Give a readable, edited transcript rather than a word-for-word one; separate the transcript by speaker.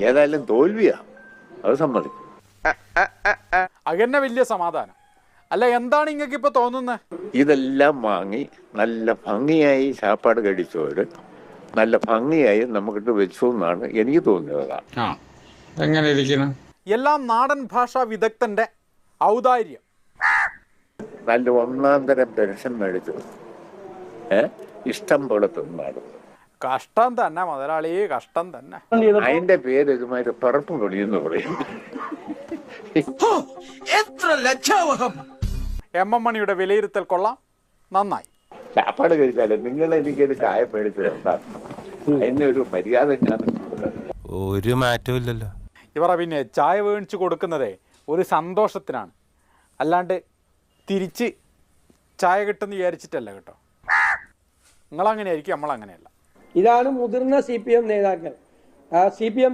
Speaker 1: ഏതായാലും തോൽവിയാ, അത് സമ്മതിക്കും.
Speaker 2: അങ്ങനെ വലിയ സമാധാനം അല്ല. എന്താണ് നിങ്ങൾക്ക് ഇപ്പൊ തോന്നുന്നത്?
Speaker 1: ഇതെല്ലാം വാങ്ങി നല്ല ഭംഗിയായി ചാപ്പാട് കഴിച്ചവര് നല്ല ഭംഗിയായി നമുക്കിട്ട് വെച്ചു എന്നാണ് എനിക്ക് തോന്നുന്നത്.
Speaker 3: എങ്ങനെ ഇരിക്കണം?
Speaker 2: എല്ലാം നാടൻ ഭാഷാ വിദഗ്ധന്റെ ഔദാര്യം.
Speaker 1: നല്ല ഒന്നാം തരം പെൻഷൻ മേടിച്ചു ഇഷ്ടം പോലെ തിന്നാണ്.
Speaker 2: കഷ്ടം തന്നെ മുതലാളി, കഷ്ടം തന്നെ.
Speaker 1: അതിന്റെ പേര് ഇതുമാതിരി പറപ്പ് പൊടിയെന്ന് പറയും.
Speaker 2: എം എം മണിയുടെ വിലയിരുത്തൽ കൊള്ളാം, നന്നായി.
Speaker 1: ചാപ്പാട് കഴിച്ചാലേ നിങ്ങൾ എനിക്കൊരു ചായ മേടിച്ചത് എന്താ? അതിന് ഒരു മര്യാദ ഞാൻ
Speaker 4: ഒരു മാറ്റവും ഇല്ലല്ലോ.
Speaker 2: ഇവരെ പിന്നെ ചായ മേടിച്ച് കൊടുക്കുന്നതേ ഒരു സന്തോഷത്തിനാണ്, അല്ലാണ്ട് തിരിച്ച് ചായ കിട്ടുമെന്ന് വിചാരിച്ചിട്ടല്ല കേട്ടോ. നിങ്ങളങ്ങനെയായിരിക്കും, നമ്മളങ്ങനെയല്ല.
Speaker 5: ഇതാണ് മുതിർന്ന CPM നേതാക്കൾ. CPM